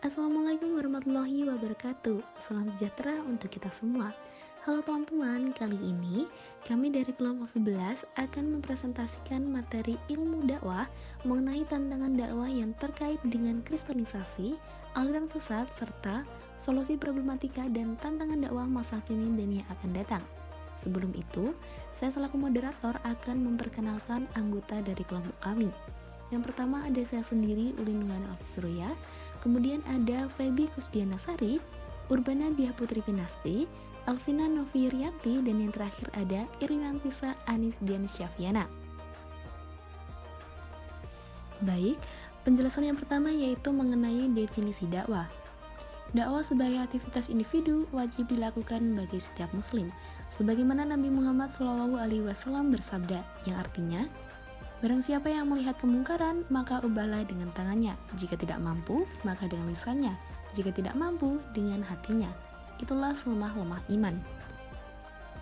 Assalamualaikum warahmatullahi wabarakatuh. Salam sejahtera untuk kita semua. Halo teman-teman, kali ini kami dari kelompok 11 akan mempresentasikan materi ilmu dakwah mengenai tantangan dakwah yang terkait dengan kristenisasi, aliran sesat, serta solusi problematika dan tantangan dakwah masa kini dan yang akan datang. Sebelum itu, saya selaku moderator akan memperkenalkan anggota dari kelompok kami. Yang pertama ada saya sendiri, Ulin Nurhana Alfisruya. Kemudian ada Feby Kusdiana Sari, Urbana Diah Putri Pinasti, Alvina Novirianti, dan yang terakhir ada Iriwantisa Anis Dian Syafiana. Baik, penjelasan yang pertama yaitu mengenai definisi dakwah. Dakwah sebagai aktivitas individu wajib dilakukan bagi setiap muslim, sebagaimana Nabi Muhammad SAW bersabda, yang artinya, barang siapa yang melihat kemungkaran, maka ubahlah dengan tangannya. Jika tidak mampu, maka dengan lisannya. Jika tidak mampu, dengan hatinya. Itulah selemah-lemah iman.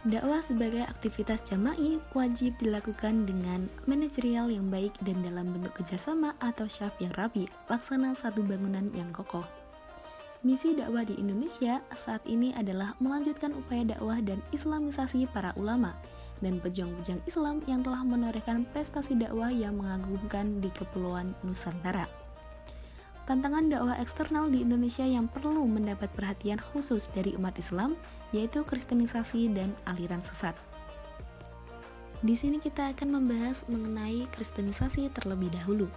Dakwah sebagai aktivitas jama'i wajib dilakukan dengan manajerial yang baik dan dalam bentuk kerjasama atau syaf yang rapi, laksana satu bangunan yang kokoh. Misi dakwah di Indonesia saat ini adalah melanjutkan upaya dakwah dan islamisasi para ulama dan pejuang-pejuang Islam yang telah menorehkan prestasi dakwah yang mengagumkan di Kepulauan Nusantara. Tantangan dakwah eksternal di Indonesia yang perlu mendapat perhatian khusus dari umat Islam yaitu kristenisasi dan aliran sesat. Di sini kita akan membahas mengenai kristenisasi terlebih dahulu.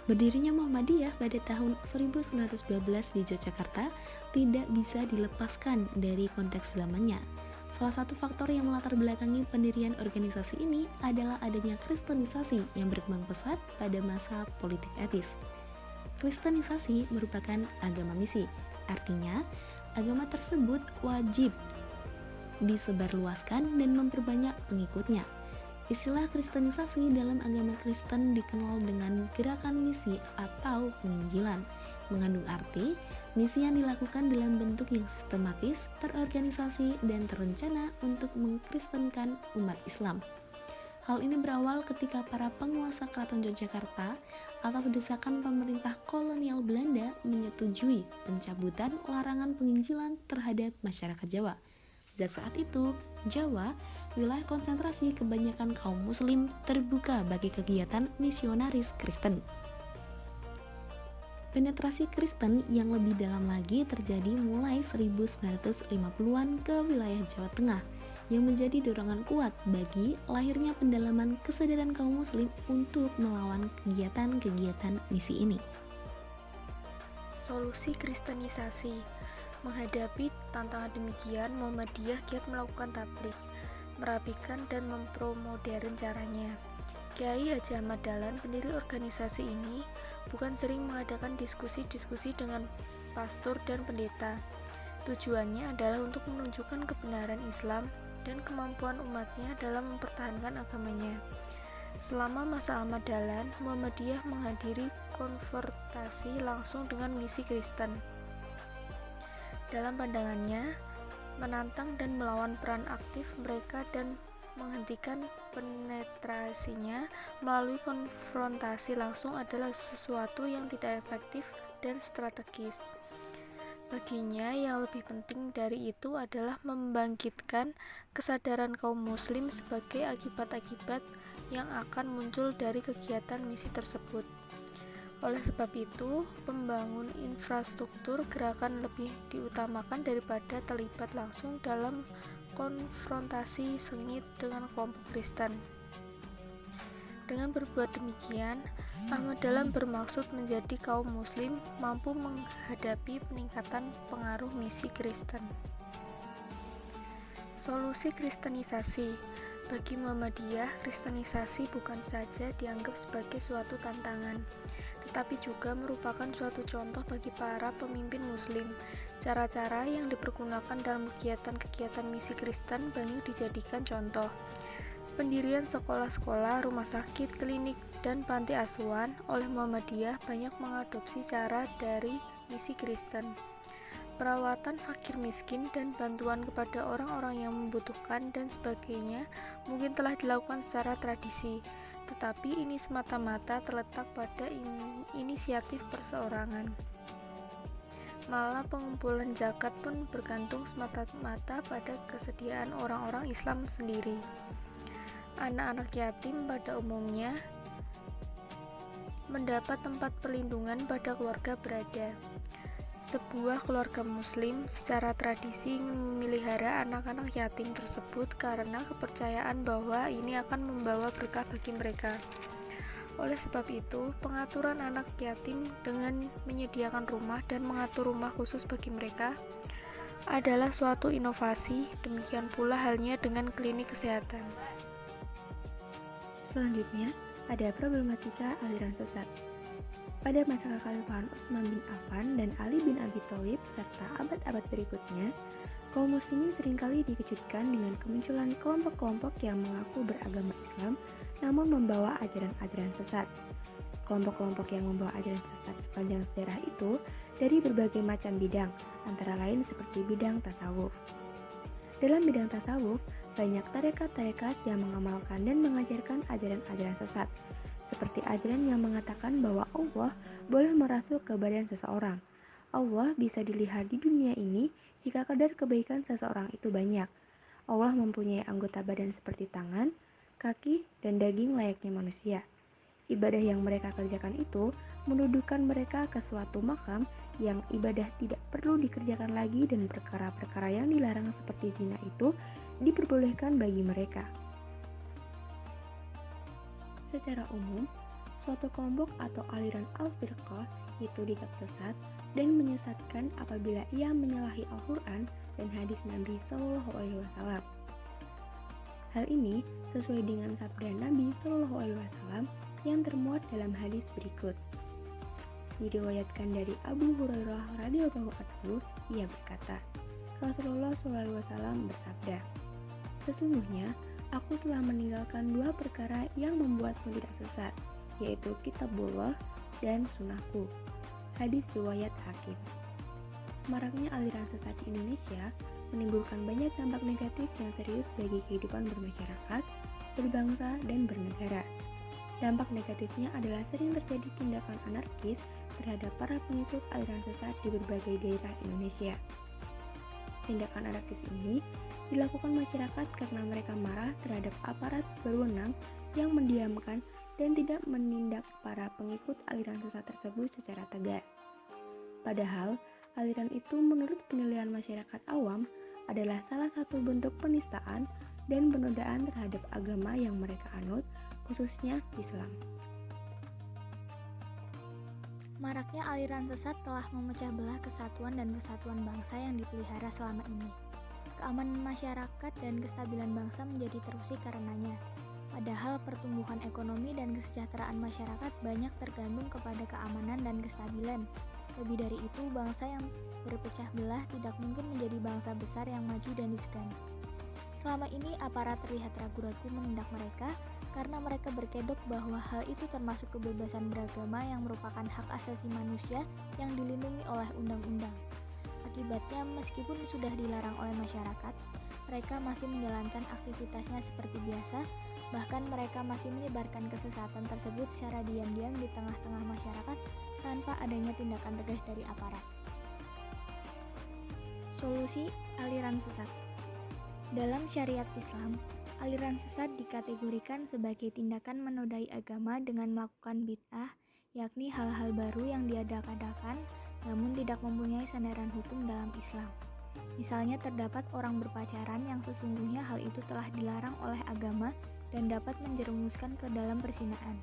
Berdirinya Muhammadiyah pada tahun 1912 di Yogyakarta tidak bisa dilepaskan dari konteks zamannya. Salah satu faktor yang melatar belakangi pendirian organisasi ini adalah adanya kristenisasi yang berkembang pesat pada masa politik etis. Kristenisasi merupakan agama misi, artinya agama tersebut wajib disebarluaskan dan memperbanyak pengikutnya. Istilah kristenisasi dalam agama Kristen dikenal dengan gerakan misi atau penginjilan, mengandung arti misi yang dilakukan dalam bentuk yang sistematis, terorganisasi, dan terencana untuk mengkristenkan umat Islam. Hal ini berawal ketika para penguasa Keraton Yogyakarta atas desakan pemerintah kolonial Belanda menyetujui pencabutan larangan penginjilan terhadap masyarakat Jawa. Sejak saat itu, Jawa, wilayah konsentrasi kebanyakan kaum muslim, terbuka bagi kegiatan misionaris Kristen. Penetrasi Kristen yang lebih dalam lagi terjadi mulai 1950-an ke wilayah Jawa Tengah, yang menjadi dorongan kuat bagi lahirnya pendalaman kesadaran kaum muslim untuk melawan kegiatan-kegiatan misi ini. Solusi kristenisasi. Menghadapi tantangan demikian, Muhammadiyah giat melakukan tabligh, merapikan dan mempromodern caranya. Kiai Haji Ahmad Dahlan, pendiri organisasi ini, bukan sering mengadakan diskusi-diskusi dengan pastor dan pendeta. Tujuannya adalah untuk menunjukkan kebenaran Islam dan kemampuan umatnya dalam mempertahankan agamanya. Selama masa Ahmad Dahlan, Muhammadiyah menghadiri konfrontasi langsung dengan misi Kristen. Dalam pandangannya, menantang dan melawan peran aktif mereka dan menghentikan penetrasinya melalui konfrontasi langsung adalah sesuatu yang tidak efektif dan strategis. Baginya, yang lebih penting dari itu adalah membangkitkan kesadaran kaum muslim sebagai akibat-akibat yang akan muncul dari kegiatan misi tersebut. Oleh sebab itu, pembangun infrastruktur gerakan lebih diutamakan daripada terlibat langsung dalam konfrontasi sengit dengan kelompok Kristen. Dengan berbuat demikian, Ahmad Dahlan bermaksud menjadi kaum muslim mampu menghadapi peningkatan pengaruh misi Kristen. Solusi kristenisasi. Bagi Muhammadiyah, kristenisasi bukan saja dianggap sebagai suatu tantangan, tetapi juga merupakan suatu contoh bagi para pemimpin muslim. Cara-cara yang dipergunakan dalam kegiatan-kegiatan misi Kristen banyak dijadikan contoh. Pendirian sekolah-sekolah, rumah sakit, klinik, dan panti asuhan oleh Muhammadiyah banyak mengadopsi cara dari misi Kristen. Perawatan fakir miskin dan bantuan kepada orang-orang yang membutuhkan dan sebagainya mungkin telah dilakukan secara tradisi, tetapi ini semata-mata terletak pada inisiatif perseorangan. Malah pengumpulan zakat pun bergantung semata-mata pada kesediaan orang-orang Islam sendiri. Anak-anak yatim pada umumnya mendapat tempat perlindungan pada keluarga berada. Sebuah keluarga muslim secara tradisi ingin memelihara anak-anak yatim tersebut karena kepercayaan bahwa ini akan membawa berkah bagi mereka. Oleh sebab itu, pengaturan anak yatim dengan menyediakan rumah dan mengatur rumah khusus bagi mereka adalah suatu inovasi. Demikian pula halnya dengan klinik kesehatan. Selanjutnya, ada problematika aliran sesat. Pada masa kekhalifahan Utsman bin Affan dan Ali bin Abi Thalib serta abad-abad berikutnya, kaum muslimin seringkali dikejutkan dengan kemunculan kelompok-kelompok yang mengaku beragama Islam namun membawa ajaran-ajaran sesat. Kelompok-kelompok yang membawa ajaran sesat sepanjang sejarah itu dari berbagai macam bidang, antara lain seperti bidang tasawuf. Dalam bidang tasawuf, banyak tarekat-tarekat yang mengamalkan dan mengajarkan ajaran-ajaran sesat, seperti ajaran yang mengatakan bahwa Allah boleh merasuk ke badan seseorang. Allah bisa dilihat di dunia ini jika kadar kebaikan seseorang itu banyak. Allah mempunyai anggota badan seperti tangan, kaki, dan daging layaknya manusia. Ibadah yang mereka kerjakan itu menuduhkan mereka ke suatu makam yang ibadah tidak perlu dikerjakan lagi dan perkara-perkara yang dilarang seperti zina itu diperbolehkan bagi mereka. Secara umum, suatu kelompok atau aliran al-firqah itu dicap sesat dan menyesatkan apabila ia menyalahi Al-Quran dan hadis Nabi SAW. Hal ini sesuai dengan sabda Nabi SAW yang termuat dalam hadis berikut. Diriwayatkan dari Abu Hurairah radhiyallahu anhu, ia berkata, Rasulullah SAW bersabda, "Sesungguhnya aku telah meninggalkan dua perkara yang membuatmu tidak sesat, yaitu kitabullah dan sunnahku." Hadis riwayat Hakim. Maraknya aliran sesat di Indonesia menimbulkan banyak dampak negatif yang serius bagi kehidupan bermasyarakat, berbangsa, dan bernegara. Dampak negatifnya adalah sering terjadi tindakan anarkis terhadap para pengikut aliran sesat di berbagai daerah Indonesia. Tindakan anarkis ini dilakukan masyarakat karena mereka marah terhadap aparat berwenang yang mendiamkan dan tidak menindak para pengikut aliran sesat tersebut secara tegas. Padahal, aliran itu menurut penilaian masyarakat awam adalah salah satu bentuk penistaan dan penodaan terhadap agama yang mereka anut, khususnya Islam. Maraknya aliran sesat telah memecah belah kesatuan dan persatuan bangsa yang dipelihara selama ini. Keamanan masyarakat dan kestabilan bangsa menjadi terusik karenanya. Padahal pertumbuhan ekonomi dan kesejahteraan masyarakat banyak tergantung kepada keamanan dan kestabilan. Lebih dari itu, bangsa yang berpecah belah tidak mungkin menjadi bangsa besar yang maju dan disegani. Selama ini aparat terlihat ragu-ragu menindak mereka karena mereka berkedok bahwa hal itu termasuk kebebasan beragama yang merupakan hak asasi manusia yang dilindungi oleh undang-undang. Akibatnya, meskipun sudah dilarang oleh masyarakat, mereka masih menjalankan aktivitasnya seperti biasa, bahkan mereka masih menyebarkan kesesatan tersebut secara diam-diam di tengah-tengah masyarakat tanpa adanya tindakan tegas dari aparat. Solusi aliran sesat. Dalam syariat Islam, aliran sesat dikategorikan sebagai tindakan menodai agama dengan melakukan bid'ah, yakni hal-hal baru yang diadakan namun tidak mempunyai sandaran hukum dalam Islam. Misalnya terdapat orang berpacaran yang sesungguhnya hal itu telah dilarang oleh agama dan dapat menjerumuskan ke dalam perzinaan.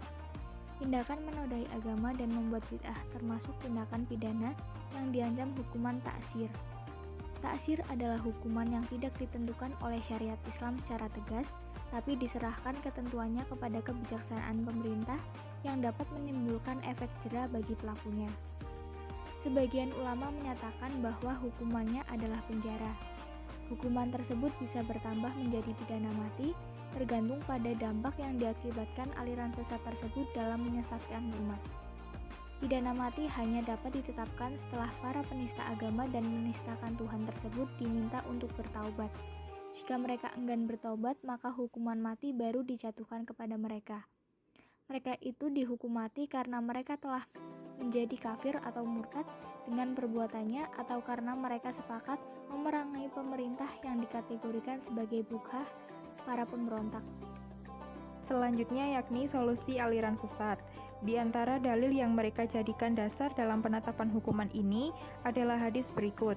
Tindakan menodai agama dan membuat bid'ah termasuk tindakan pidana yang diancam hukuman ta'zir. Ta'zir adalah hukuman yang tidak ditentukan oleh syariat Islam secara tegas, tapi diserahkan ketentuannya kepada kebijaksanaan pemerintah yang dapat menimbulkan efek jera bagi pelakunya. Sebagian ulama menyatakan bahwa hukumannya adalah penjara. Hukuman tersebut bisa bertambah menjadi pidana mati, tergantung pada dampak yang diakibatkan aliran sesat tersebut dalam menyesatkan umat. Pidana mati hanya dapat ditetapkan setelah para penista agama dan menistakan Tuhan tersebut diminta untuk bertaubat. Jika mereka enggan bertaubat, maka hukuman mati baru dijatuhkan kepada mereka. Mereka itu dihukum mati karena mereka telah menjadi kafir atau murtad dengan perbuatannya atau karena mereka sepakat memerangi pemerintah yang dikategorikan sebagai bugha, para pemberontak. Selanjutnya yakni solusi aliran sesat. Di antara dalil yang mereka jadikan dasar dalam penetapan hukuman ini adalah hadis berikut.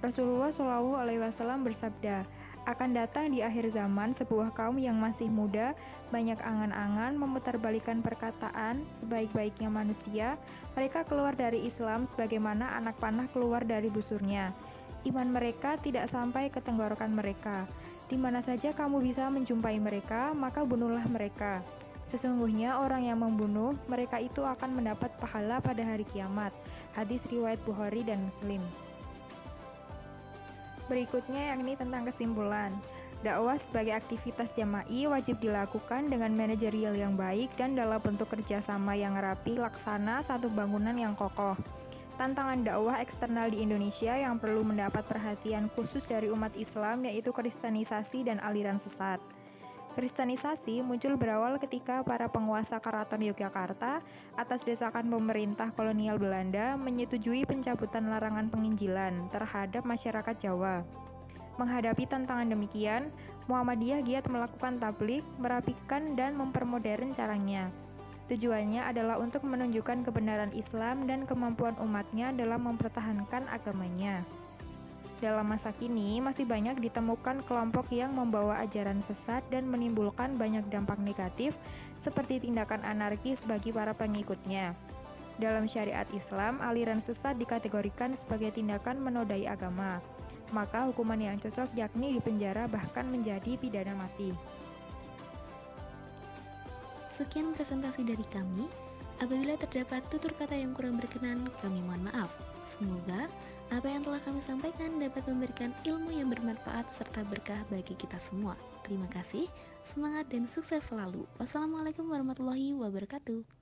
Rasulullah SAW bersabda, akan datang di akhir zaman sebuah kaum yang masih muda, banyak angan-angan, memutarbalikkan perkataan, sebaik-baiknya manusia, mereka keluar dari Islam sebagaimana anak panah keluar dari busurnya. Iman mereka tidak sampai ke tenggorokan mereka. Di mana saja kamu bisa menjumpai mereka, maka bunuhlah mereka. Sesungguhnya orang yang membunuh mereka itu akan mendapat pahala pada hari kiamat. Hadis riwayat Bukhari dan Muslim. Berikutnya yakni tentang kesimpulan. Dakwah sebagai aktivitas jama'i wajib dilakukan dengan manajerial yang baik dan dalam bentuk kerjasama yang rapi laksana satu bangunan yang kokoh. Tantangan dakwah eksternal di Indonesia yang perlu mendapat perhatian khusus dari umat Islam yaitu kristenisasi dan aliran sesat. Kristenisasi muncul berawal ketika para penguasa Keraton Yogyakarta atas desakan pemerintah kolonial Belanda menyetujui pencabutan larangan penginjilan terhadap masyarakat Jawa. Menghadapi tantangan demikian, Muhammadiyah giat melakukan tabligh, merapikan dan mempermodern caranya. Tujuannya adalah untuk menunjukkan kebenaran Islam dan kemampuan umatnya dalam mempertahankan agamanya. Dalam masa kini, masih banyak ditemukan kelompok yang membawa ajaran sesat dan menimbulkan banyak dampak negatif seperti tindakan anarkis bagi para pengikutnya. Dalam syariat Islam, aliran sesat dikategorikan sebagai tindakan menodai agama. Maka hukuman yang cocok yakni dipenjara bahkan menjadi pidana mati. Sekian presentasi dari kami. Apabila terdapat tutur kata yang kurang berkenan, kami mohon maaf. Semoga apa yang telah kami sampaikan dapat memberikan ilmu yang bermanfaat serta berkah bagi kita semua. Terima kasih, semangat dan sukses selalu. Wassalamualaikum warahmatullahi wabarakatuh.